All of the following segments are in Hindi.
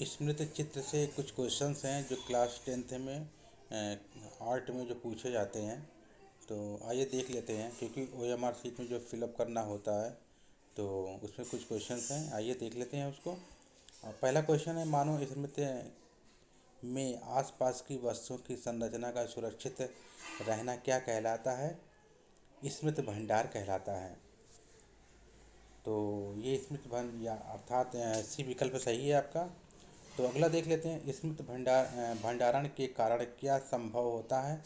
स्मृति चित्र से कुछ क्वेश्चंस हैं जो क्लास 10th में आर्ट में जो पूछे जाते हैं। तो आइए देख लेते हैं, क्योंकि OMR शीट में जो फिलअप करना होता है तो उसमें कुछ क्वेश्चंस हैं। आइए देख लेते हैं उसको। पहला क्वेश्चन है, मानो स्मृति में आसपास की वस्तुओं की संरचना का सुरक्षित रहना क्या कहलाता है? स्मृति भंडार कहलाता है। तो ये स्मृति या अर्थात सी विकल्प सही है आपका। तो अगला देख लेते हैं, स्मृति भंडारण के कारण क्या संभव होता है?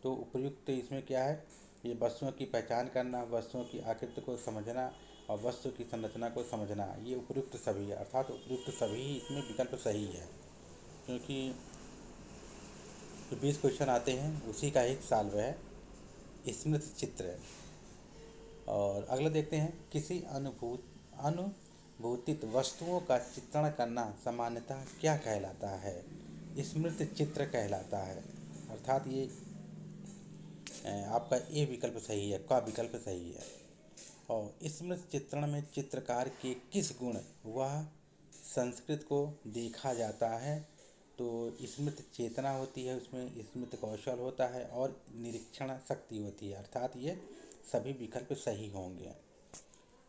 तो उपयुक्त इसमें क्या है? ये वस्तुओं की पहचान करना, वस्तुओं की आकृति को समझना और वस्तु की संरचना को समझना, ये उपयुक्त सभी है, अर्थात उपयुक्त सभी इसमें विकल्प सही है। क्योंकि जो 20 क्वेश्चन आते हैं उसी का एक सॉल्व है स्मृति चित्र। और अगला देखते हैं, किसी अनुभूतित वस्तुओं का चित्रण करना सामान्यतः क्या कहलाता है? स्मृति चित्र कहलाता है। अर्थात ये आपका ए विकल्प सही है, का विकल्प सही है। और स्मृति चित्रण में चित्रकार के किस गुण वह संस्कृत को देखा जाता है? तो स्मृति चेतना होती है, उसमें स्मृति कौशल होता है और निरीक्षण शक्ति होती है, अर्थात ये सभी विकल्प सही होंगे।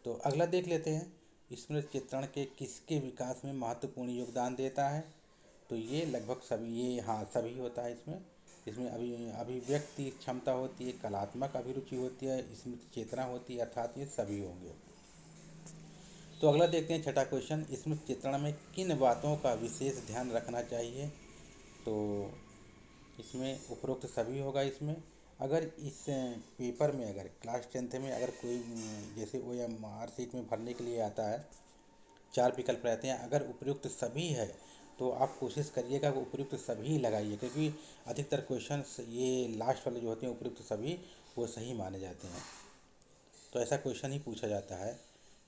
तो अगला देख लेते हैं, स्मृति चित्रण के किसके विकास में महत्वपूर्ण योगदान देता है? तो ये लगभग सभी, ये हाँ सभी होता है इसमें। इसमें अभिव्यक्ति क्षमता होती है, कलात्मक अभिरुचि होती है, स्मृति चेतना होती है, अर्थात ये सभी होंगे। तो अगला देखते हैं, छठा क्वेश्चन, स्मृति चित्रण में किन बातों का विशेष ध्यान रखना चाहिए? तो इसमें उपरोक्त सभी होगा। इसमें अगर इस पेपर में, अगर क्लास 10th में अगर कोई जैसे OMR शीट में भरने के लिए आता है, 4 विकल्प रहते हैं, अगर उपयुक्त सभी है तो आप कोशिश करिएगा कि उपयुक्त सभी लगाइए, क्योंकि अधिकतर क्वेश्चन ये लास्ट वाले जो होते हैं उपयुक्त सभी, वो सही माने जाते हैं। तो ऐसा क्वेश्चन ही पूछा जाता है,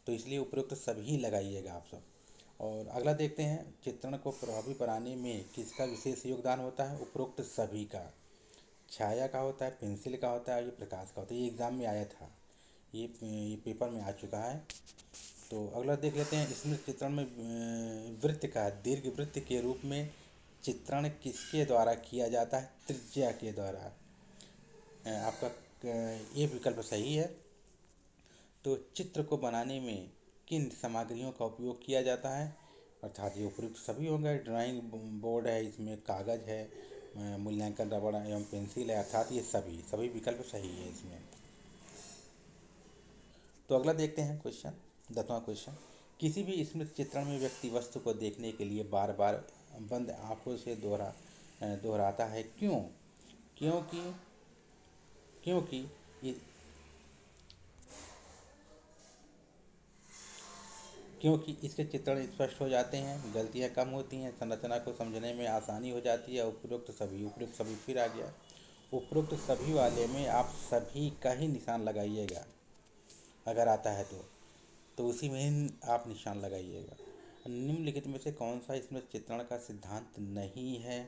तो इसलिए उपयुक्त सभी लगाइएगा आप सब। और अगला देखते हैं, चित्रण को प्रभावी बनाने में किसका विशेष योगदान होता है? उपरोक्त सभी का। छाया का होता है, पेंसिल का होता है, ये प्रकाश का होता है। ये एग्ज़ाम में आया था, ये पेपर में आ चुका है। तो अगला देख लेते हैं, इसमें चित्रण में वृत्त का दीर्घ वृत्त के रूप में चित्रण किसके द्वारा किया जाता है? त्रिज्या के द्वारा। आपका ये विकल्प सही है। तो चित्र को बनाने में किन सामग्रियों का उपयोग किया जाता है? अर्थात ये उपयुक्त सभी होंगे। ड्राइंग बोर्ड है, इसमें कागज़ है, मूल्यांकन रबड़ एवं पेंसिल है, अर्थात ये सभी विकल्प सही है इसमें। तो अगला देखते हैं क्वेश्चन, 10वां क्वेश्चन, किसी भी स्मृति चित्रण में व्यक्ति वस्तु को देखने के लिए बार बार बंद आंखों से दोहराता है, क्यों? क्योंकि क्योंकि क्योंकि इसके चित्रण स्पष्ट हो जाते हैं, गलतियां कम होती हैं, संरचना को समझने में आसानी हो जाती है। उपरोक्त सभी फिर आ गया। उपरोक्त सभी वाले में आप सभी का ही निशान लगाइएगा, अगर आता है तो उसी में आप निशान लगाइएगा। निम्नलिखित में से कौन सा इसमें चित्रण का सिद्धांत नहीं है?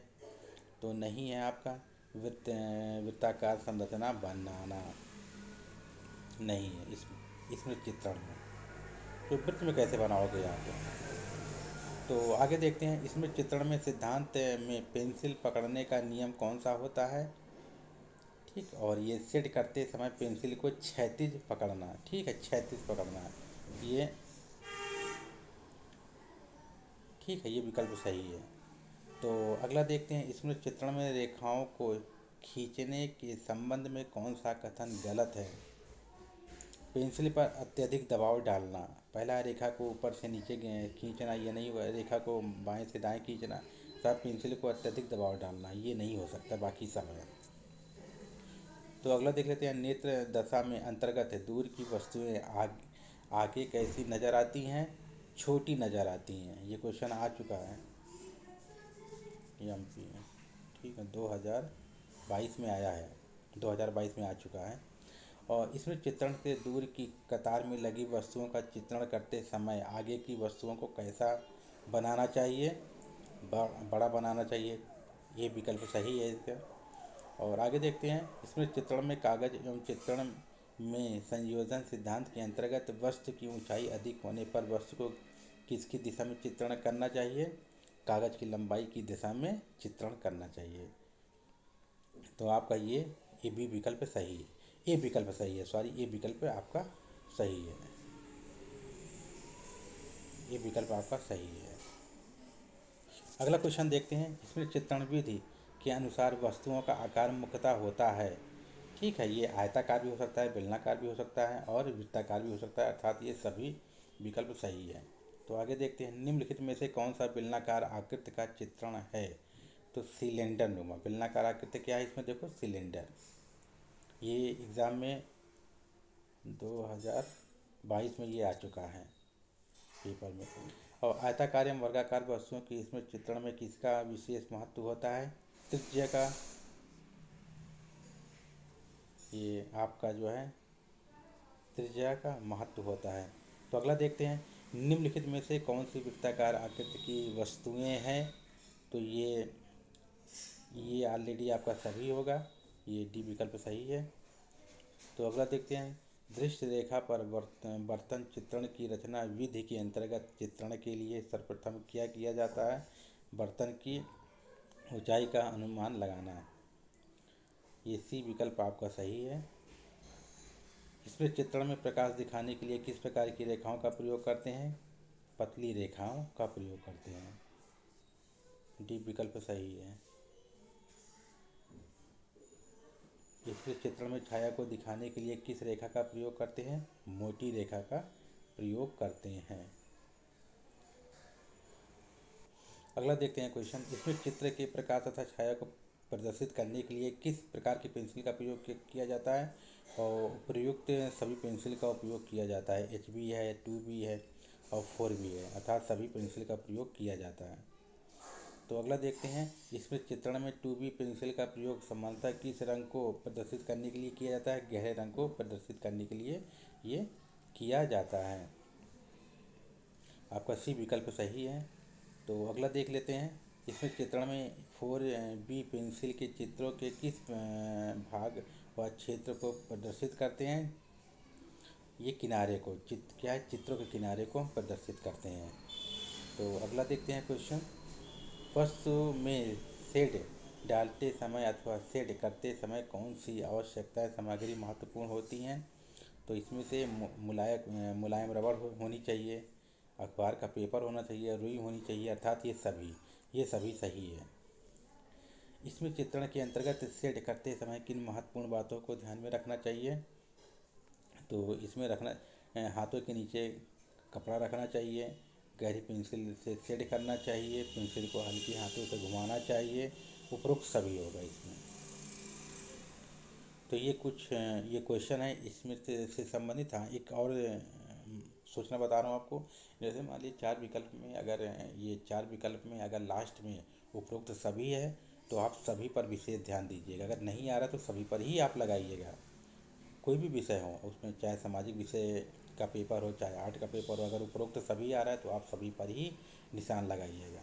तो नहीं है आपका वृत्ताकार संरचना बनाना, नहीं है इसमें चित्रण में। तो वृत्त में कैसे बनाओगे आप? तो आगे देखते हैं, इसमें चित्रण में सिद्धांत में पेंसिल पकड़ने का नियम कौन सा होता है? ठीक, और ये सेट करते समय पेंसिल को क्षैतिज पकड़ना, ठीक है, क्षैतिज पकड़ना, ये ठीक है, ये विकल्प सही है। तो अगला देखते हैं, इसमें चित्रण में रेखाओं को खींचने के संबंध में कौन सा कथन गलत है? पेंसिल पर अत्यधिक दबाव डालना, पहला रेखा को ऊपर से नीचे खींचना, ये नहीं हुआ। रेखा को बाएं से दाएं खींचना, तब पेंसिल को अत्यधिक दबाव डालना, ये नहीं हो सकता, बाकी सब है। तो अगला देख लेते हैं, नेत्र दशा में अंतर्गत है, दूर की वस्तुएं आगे कैसी नज़र आती हैं? छोटी नज़र आती हैं। ये क्वेश्चन आ चुका है MP में, ठीक है, 2022 में आया है, 2022 में आ चुका है। और इसमें चित्रण से दूर की कतार में लगी वस्तुओं का चित्रण करते समय आगे की वस्तुओं को कैसा बनाना चाहिए? बड़ा बनाना चाहिए, ये विकल्प सही है इसका। और आगे देखते हैं, इसमें चित्रण में कागज एवं चित्रण में संयोजन सिद्धांत के अंतर्गत वस्तु की ऊंचाई अधिक होने पर वस्तु को किसकी दिशा में चित्रण करना चाहिए? कागज़ की लंबाई की दिशा में चित्रण करना चाहिए। तो आपका ये बी विकल्प सही है, ए विकल्प सही है, सॉरी ए विकल्प आपका सही है, ये विकल्प आपका सही है। अगला क्वेश्चन देखते हैं। इसमें चित्रण विधि के अनुसार वस्तुओं का आकार मुख्यतः होता है। ठीक है, ये आयताकार भी हो सकता है, बेलनाकार भी हो सकता है और वृत्ताकार भी हो सकता है, अर्थात ये सभी विकल्प सही है। तो आगे देखते हैं, निम्नलिखित में से कौन सा बेलनाकार आकृति का चित्रण है। तो सिलेंडर नुमा बेलनाकार आकृति क्या है, इसमें देखो सिलेंडर। ये एग्ज़ाम में 2022 में ये आ चुका है पेपर में। और आयताकार एवं वर्गाकार वस्तुओं की इसमें चित्रण में किसका विशेष महत्व होता है। त्रिज्या का, ये आपका जो है त्रिज्या का महत्व होता है। तो अगला देखते हैं, निम्नलिखित में से कौन सी वृत्ताकार आकृति की वस्तुएं हैं। तो ये ऑलरेडी आपका सही होगा, ये डी विकल्प सही है। तो अगला देखते हैं, दृश्य रेखा पर बर्तन चित्रण की रचना विधि के अंतर्गत चित्रण के लिए सर्वप्रथम क्या किया जाता है। बर्तन की ऊंचाई का अनुमान लगाना, ये सी विकल्प आपका सही है। इसमें चित्रण में प्रकाश दिखाने के लिए किस प्रकार की रेखाओं का प्रयोग करते हैं। पतली रेखाओं का प्रयोग करते हैं, डी विकल्प सही है। इसमें चित्रण में छाया को दिखाने के लिए किस रेखा का प्रयोग करते हैं। मोटी रेखा का प्रयोग करते हैं। अगला देखते हैं क्वेश्चन, इसमें चित्र के प्रकाश तथा छाया को प्रदर्शित करने के लिए किस प्रकार की पेंसिल का प्रयोग किया जाता है। और प्रयुक्त सभी पेंसिल का उपयोग किया जाता है, HB है, 2B है और 4B है, अर्थात सभी पेंसिल का प्रयोग किया जाता है। तो अगला देखते हैं, इसमें चित्रण में 2B पेंसिल का प्रयोग सामान्यतः किस रंग को प्रदर्शित करने के लिए किया जाता है। गहरे रंग को प्रदर्शित करने के लिए ये किया जाता है, आपका सी विकल्प सही है। तो अगला देख लेते हैं, इसमें चित्रण में 4B पेंसिल के चित्रों के किस भाग व क्षेत्र को प्रदर्शित करते हैं। ये किनारे को क्या है, चित्रों के किनारे को हम प्रदर्शित करते हैं। तो अगला देखते हैं क्वेश्चन, वस्तु में शेड डालते समय अथवा शेड करते समय कौन सी आवश्यकताएं सामग्री महत्वपूर्ण होती हैं। तो इसमें से मुलायम रबड़ होनी चाहिए, अखबार का पेपर होना चाहिए, रुई होनी चाहिए, अर्थात ये सभी सही है। इसमें चित्रण के अंतर्गत शेड करते समय किन महत्वपूर्ण बातों को ध्यान में रखना चाहिए। तो इसमें हाथों के नीचे कपड़ा रखना चाहिए, गहरी पेंसिल से शेड करना चाहिए, पेंसिल को हल्की हाथों से घुमाना चाहिए, उपरोक्त सभी होगा इसमें। तो ये क्वेश्चन है इसमें से संबंधित। हाँ, एक और सूचना बता रहा हूँ आपको। जैसे मान लीजिए 4 विकल्प में अगर लास्ट में उपरोक्त सभी है तो आप सभी पर विशेष ध्यान दीजिएगा। अगर नहीं आ रहा तो सभी पर ही आप लगाइएगा। कोई भी विषय हो उसमें, चाहे सामाजिक विषय का पेपर हो चाहे आर्ट का पेपर हो, अगर उपरोक्त सभी आ रहा है तो आप सभी पर ही निशान लगाइएगा।